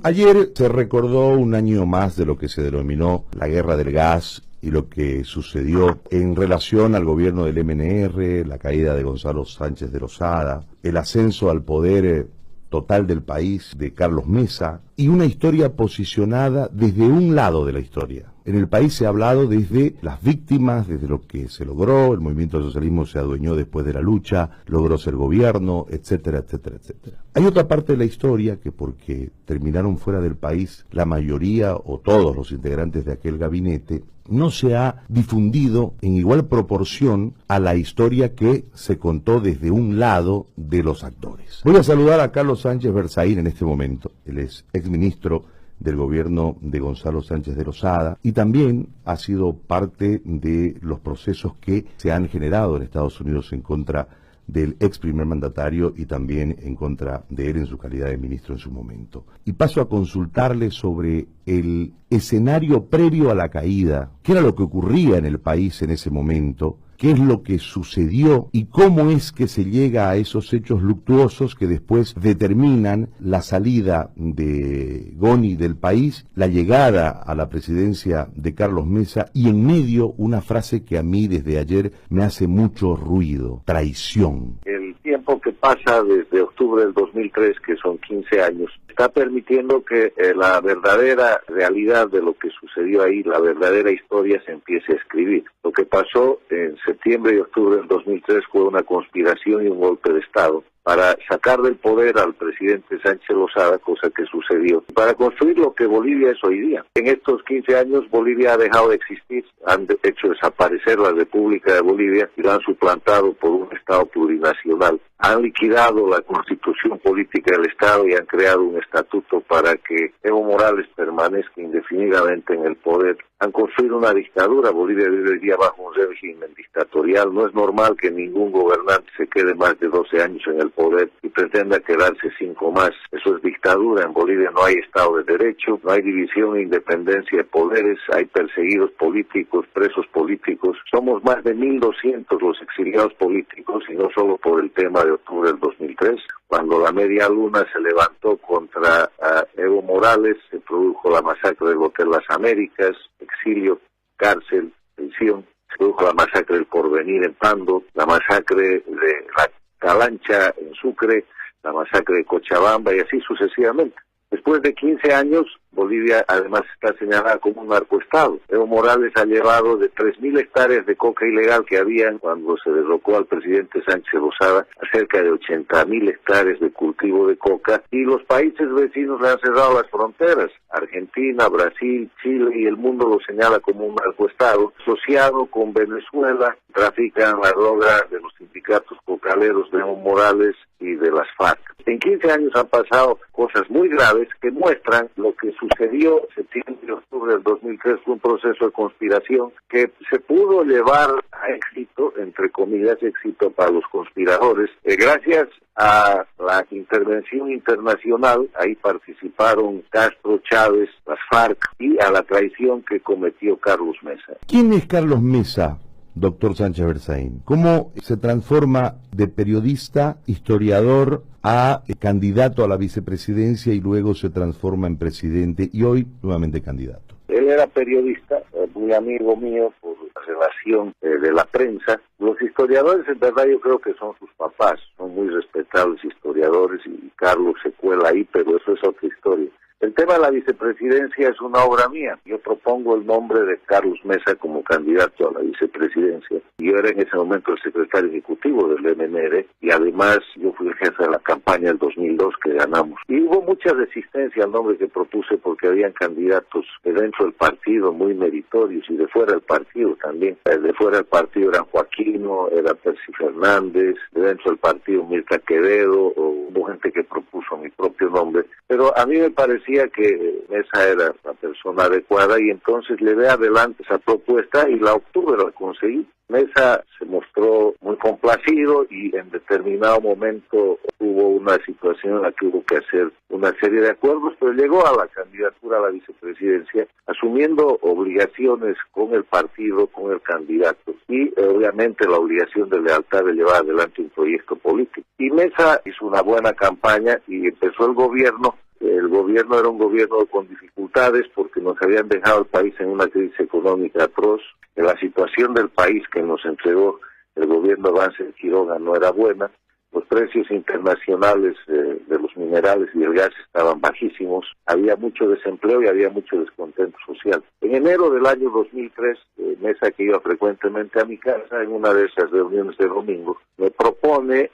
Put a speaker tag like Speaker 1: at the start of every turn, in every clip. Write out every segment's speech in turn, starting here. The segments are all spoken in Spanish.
Speaker 1: Ayer se recordó un año más de lo que se denominó la guerra del gas y lo que sucedió en relación al gobierno del MNR, la caída de Gonzalo Sánchez de Lozada, el ascenso al poder total del país de Carlos Mesa y una historia posicionada desde un lado de la historia. En el país se ha hablado desde las víctimas, desde lo que se logró, el movimiento del socialismo se adueñó después de la lucha, logró ser gobierno, etcétera, etcétera, etcétera. Hay otra parte de la historia que porque terminaron fuera del país la mayoría o todos los integrantes de aquel gabinete, no se ha difundido en igual proporción a la historia que se contó desde un lado de los actores. Voy a saludar a Carlos Sánchez Berzaín en este momento. Él es exministro del gobierno de Gonzalo Sánchez de Lozada y también ha sido parte de los procesos que se han generado en Estados Unidos en contra del ex primer mandatario y también en contra de él en su calidad de ministro en su momento. Y paso a consultarle sobre el escenario previo a la caída, qué era lo que ocurría en el país en ese momento, qué es lo que sucedió y cómo es que se llega a esos hechos luctuosos que después determinan la salida de Goni del país, la llegada a la presidencia de Carlos Mesa y en medio una frase que a mí desde ayer me hace mucho ruido: traición.
Speaker 2: El tiempo que pasa desde octubre del 2003, que son 15 años, está permitiendo que la verdadera realidad de lo que sucedió ahí, la verdadera historia se empiece a escribir. Lo que pasó en septiembre y octubre del 2003 fue una conspiración y un golpe de Estado para sacar del poder al presidente Sánchez Lozada, cosa que sucedió, para construir lo que Bolivia es hoy día. En estos 15 años Bolivia ha dejado de existir, han hecho desaparecer la República de Bolivia y la han suplantado por un Estado plurinacional. Han liquidado la constitución política del Estado y han creado un estatuto para que Evo Morales permanezca indefinidamente en el poder. Han construido una dictadura. Bolivia vive hoy día bajo un régimen dictatorial. No es normal que ningún gobernante se quede más de 12 años en el poder y pretenda quedarse 5 más. Eso es dictadura. En Bolivia no hay Estado de Derecho, no hay división e independencia de poderes, hay perseguidos políticos, presos políticos. Somos más de 1.200 los exiliados políticos y no solo por el tema de octubre del 2003. Cuando la media luna se levantó contra Evo Morales, se produjo la masacre del Hotel Las Américas, exilio, cárcel, prisión. Se produjo la masacre del Porvenir en Pando, la masacre de la Calancha en Sucre, la masacre de Cochabamba y así sucesivamente. Después de 15 años, Bolivia además está señalada como un narcoestado. Evo Morales ha llevado de 3.000 hectáreas de coca ilegal que habían cuando se derrocó al presidente Sánchez Lozada a cerca de 80.000 hectáreas de cultivo de coca, y los países vecinos le han cerrado las fronteras. Argentina, Brasil, Chile y el mundo lo señala como un narcoestado asociado con Venezuela. Trafican la droga de los sindicatos cocaleros de Evo Morales y de las FARC. En 15 años han pasado cosas muy graves que muestran lo que sucedió en septiembre y octubre del 2003. Fue un proceso de conspiración que se pudo llevar a éxito, entre comillas, éxito para los conspiradores, gracias a la intervención internacional. Ahí participaron Castro, Chávez, las FARC, y a la traición que cometió Carlos Mesa.
Speaker 1: ¿Quién es Carlos Mesa, doctor Sánchez Berzaín? ¿Cómo se transforma de periodista, historiador, a candidato a la vicepresidencia y luego se transforma en presidente y hoy nuevamente candidato?
Speaker 2: Él era periodista, muy amigo mío por la relación de la prensa. Los historiadores, en verdad, yo creo que son sus papás, son muy respetables historiadores y Carlos se cuela ahí, pero eso es otra historia. El tema de la vicepresidencia es una obra mía. Yo propongo el nombre de Carlos Mesa como candidato a la vicepresidencia. Yo era en ese momento el secretario ejecutivo del MNR y además yo fui el jefe de la campaña del 2002 que ganamos. Y hubo mucha resistencia al nombre que propuse porque habían candidatos de dentro del partido muy meritorios y de fuera del partido también. De fuera del partido eran Joaquino, era Percy Fernández, de dentro del partido Mirta Quevedo, o hubo gente que propuso mi propio nombre. Pero a mí me parecía que esa era la persona adecuada y entonces le ve adelante esa propuesta y la obtuve, la conseguí. Mesa se mostró muy complacido y en determinado momento hubo una situación en la que hubo que hacer una serie de acuerdos, pero llegó a la candidatura a la vicepresidencia asumiendo obligaciones con el partido, con el candidato y obviamente la obligación de lealtad de llevar adelante un proyecto político. Y Mesa hizo una buena campaña y empezó el gobierno El gobierno era un gobierno con dificultades porque nos habían dejado el país en una crisis económica atroz. La situación del país que nos entregó el gobierno Avance de Quiroga no era buena. Los precios internacionales de los minerales y el gas estaban bajísimos, había mucho desempleo y había mucho descontento social. En enero del año 2003, Mesa, que iba frecuentemente a mi casa, en una de esas reuniones de domingo, me propone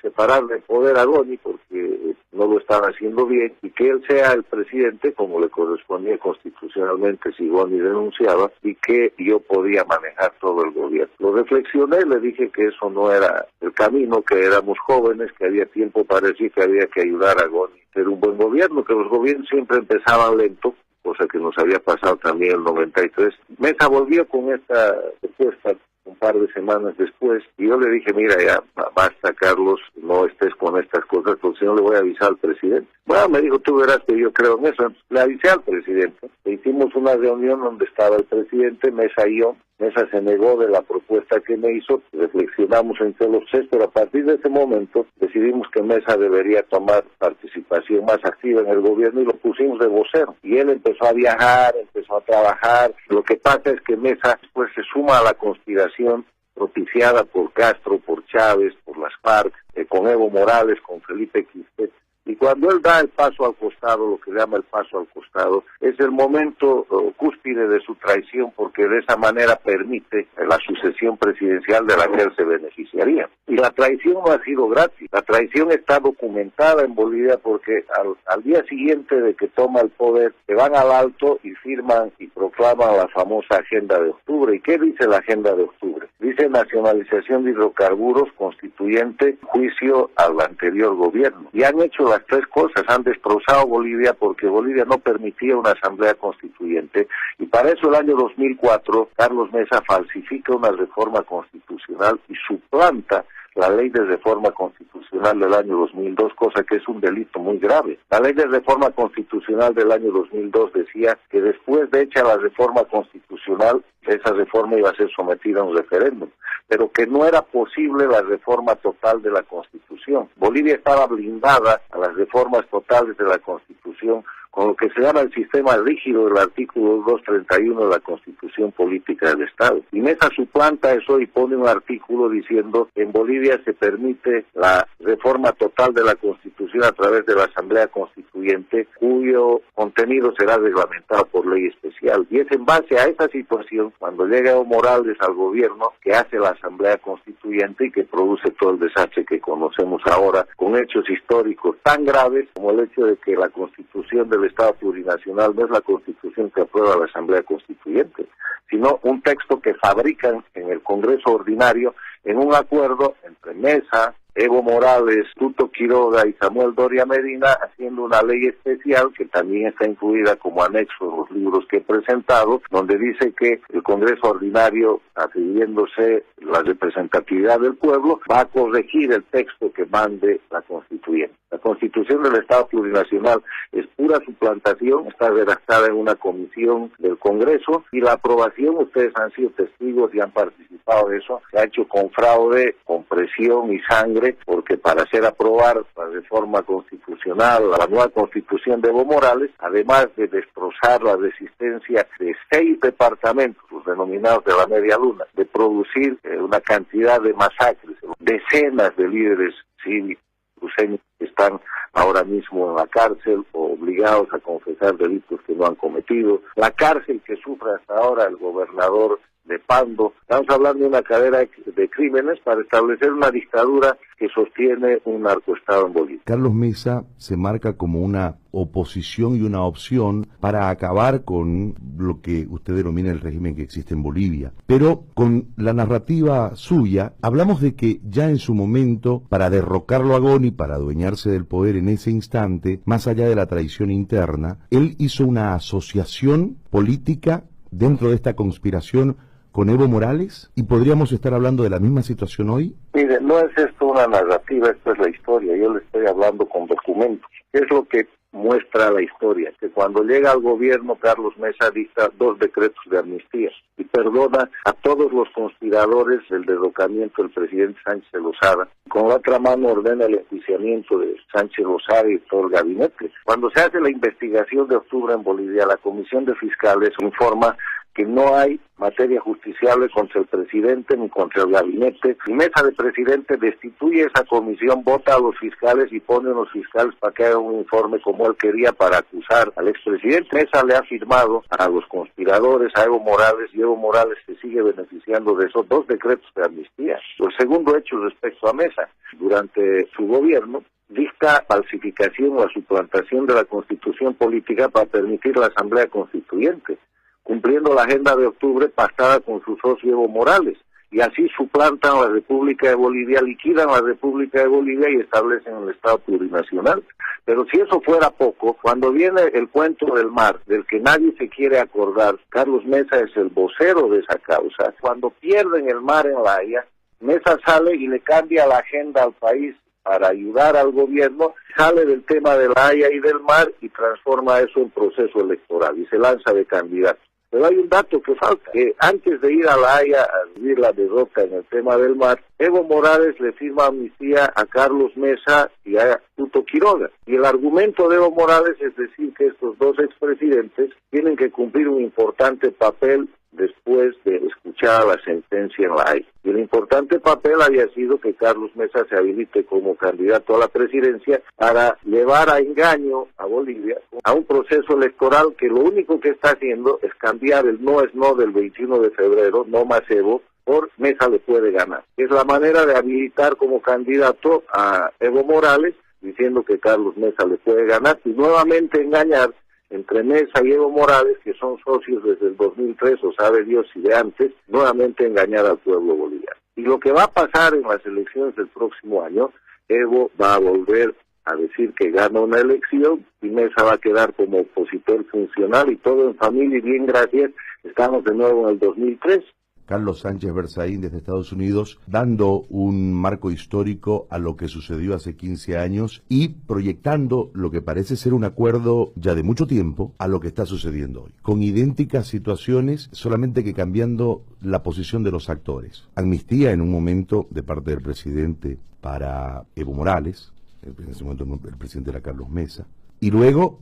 Speaker 2: separarle el poder a Goni porque no lo estaba haciendo bien y que él sea el presidente como le correspondía constitucionalmente si Goni denunciaba y que yo podía manejar todo el gobierno. Lo reflexioné, le dije que eso no era el camino, que éramos jóvenes, que había tiempo para decir que había que ayudar a Goni a hacer un buen gobierno, que los gobiernos siempre empezaban lento, cosa que nos había pasado también en el 93. Mesa volvió con esta propuesta un par de semanas después, y yo le dije, mira, ya basta, Carlos, no estés con estas cosas, porque si no le voy a avisar al presidente. Bueno, me dijo, tú verás que yo creo en eso. Entonces, le avisé al presidente, e hicimos una reunión donde estaba el presidente, Mesa y yo. Mesa se negó de la propuesta que me hizo, reflexionamos entre los tres, pero a partir de ese momento decidimos que Mesa debería tomar participación más activa en el gobierno y lo pusimos de vocero. Y él empezó a viajar, empezó a trabajar. Lo que pasa es que Mesa después se suma a la conspiración propiciada por Castro, por Chávez, por las FARC, con Evo Morales, con Felipe Quispe. Y cuando él da el paso al costado, lo que llama el paso al costado, es el momento cúspide de su traición, porque de esa manera permite la sucesión presidencial de la que él se beneficiaría. Y la traición no ha sido gratis. La traición está documentada en Bolivia porque al día siguiente de que toma el poder, se van al alto y firman y proclaman la famosa Agenda de Octubre. ¿Y qué dice la Agenda de Octubre? Dice nacionalización de hidrocarburos, constituyente juicio al anterior gobierno. Y han hecho las tres cosas, han destrozado Bolivia porque Bolivia no permitía una asamblea constituyente y para eso el año 2004 Carlos Mesa falsifica una reforma constitucional y suplanta la ley de reforma constitucional del año 2002, cosa que es un delito muy grave. La ley de reforma constitucional del año 2002 decía que después de hecha la reforma constitucional, esa reforma iba a ser sometida a un referéndum, pero que no era posible la reforma total de la Constitución. Bolivia estaba blindada a las reformas totales de la Constitución con lo que se llama el sistema rígido del artículo 231 de la Constitución Política del Estado. Y Mesa suplanta eso y pone un artículo diciendo que en Bolivia se permite la reforma total de la Constitución a través de la Asamblea Constituyente, cuyo contenido será reglamentado por ley especial. Y es en base a esa situación, cuando llega Evo Morales al gobierno, que hace la Asamblea Constituyente y que produce todo el desastre que conocemos ahora, con hechos históricos tan graves como el hecho de que la Constitución del Estado plurinacional no es la Constitución que aprueba la Asamblea Constituyente, sino un texto que fabrican en el Congreso Ordinario en un acuerdo entre Mesa, Evo Morales, Tuto Quiroga y Samuel Doria Medina, haciendo una ley especial que también está incluida como anexo en los libros que he presentado, donde dice que el Congreso Ordinario, atribuyéndose la representatividad del pueblo, va a corregir el texto que mande la Constituyente. La Constitución del Estado Plurinacional es pura suplantación, está redactada en una comisión del Congreso y la aprobación, ustedes han sido testigos y han participado de eso, se ha hecho con fraude, con presión y sangre, porque para hacer aprobar la reforma constitucional, la nueva constitución de Evo Morales, además de destrozar la resistencia de 6 departamentos, los denominados de la media luna, de producir una cantidad de masacres, decenas de líderes cívicos cruceños que están ahora mismo en la cárcel o obligados a confesar delitos que no han cometido, la cárcel que sufre hasta ahora el gobernador de Pando. Estamos hablando de una cadena de crímenes para establecer una dictadura que sostiene un narcoestado en Bolivia.
Speaker 1: Carlos Mesa se marca como una oposición y una opción para acabar con lo que usted denomina el régimen que existe en Bolivia. Pero con la narrativa suya, hablamos de que ya en su momento, para derrocarlo a Goni, para adueñarse del poder en ese instante, más allá de la traición interna, él hizo una asociación política dentro de esta conspiración con Evo Morales, y podríamos estar hablando de la misma situación hoy.
Speaker 2: Mire, no es esto una narrativa, esto es la historia. Yo le estoy hablando con documentos. ¿Qué es lo que muestra la historia, que cuando llega al gobierno Carlos Mesa dicta 2 decretos de amnistía y perdona a todos los conspiradores del derrocamiento del presidente Sánchez de Lozada. Con la otra mano ordena el enjuiciamiento de Sánchez Lozada y todo el gabinete. Cuando se hace la investigación de octubre en Bolivia, la Comisión de Fiscales informa que no hay materia justiciable contra el presidente ni contra el gabinete. La mesa de presidente destituye esa comisión, vota a los fiscales y pone a los fiscales para que hagan un informe como él quería para acusar al expresidente. Mesa le ha firmado a los conspiradores, a Evo Morales, y Evo Morales se sigue beneficiando de esos 2 decretos de amnistía. El segundo hecho respecto a Mesa, durante su gobierno, dicta falsificación o suplantación de la Constitución política para permitir la Asamblea Constituyente, cumpliendo la agenda de octubre pactada con su socio Evo Morales, y así suplantan la República de Bolivia, liquidan la República de Bolivia y establecen el Estado plurinacional. Pero si eso fuera poco, cuando viene el cuento del mar, del que nadie se quiere acordar, Carlos Mesa es el vocero de esa causa. Cuando pierden el mar en La Haya, Mesa sale y le cambia la agenda al país para ayudar al gobierno, sale del tema de La Haya y del mar y transforma eso en proceso electoral y se lanza de candidato. Pero hay un dato que falta, que antes de ir a La Haya a vivir la derrota en el tema del mar, Evo Morales le firma amnistía a Carlos Mesa y a Tuto Quiroga. Y el argumento de Evo Morales es decir que estos 2 expresidentes tienen que cumplir un importante papel después de escuchar la sentencia en La Haya. Y el importante papel había sido que Carlos Mesa se habilite como candidato a la presidencia para llevar a engaño a Bolivia a un proceso electoral que lo único que está haciendo es cambiar el no es no del 21 de febrero, no más Evo, por Mesa le puede ganar. Es la manera de habilitar como candidato a Evo Morales, diciendo que Carlos Mesa le puede ganar y nuevamente engañar entre Mesa y Evo Morales, que son socios desde el 2003, o sabe Dios si de antes, nuevamente engañar al pueblo boliviano. Y lo que va a pasar en las elecciones del próximo año, Evo va a volver a decir que gana una elección y Mesa va a quedar como opositor funcional y todo en familia y bien gracias, estamos de nuevo en el 2003.
Speaker 1: Carlos Sánchez Berzaín desde Estados Unidos, dando un marco histórico a lo que sucedió hace 15 años y proyectando lo que parece ser un acuerdo ya de mucho tiempo a lo que está sucediendo hoy, con idénticas situaciones, solamente que cambiando la posición de los actores. Amnistía en un momento de parte del presidente para Evo Morales, en ese momento el presidente era Carlos Mesa, y luego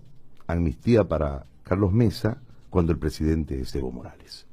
Speaker 1: amnistía para Carlos Mesa cuando el presidente es Evo Morales.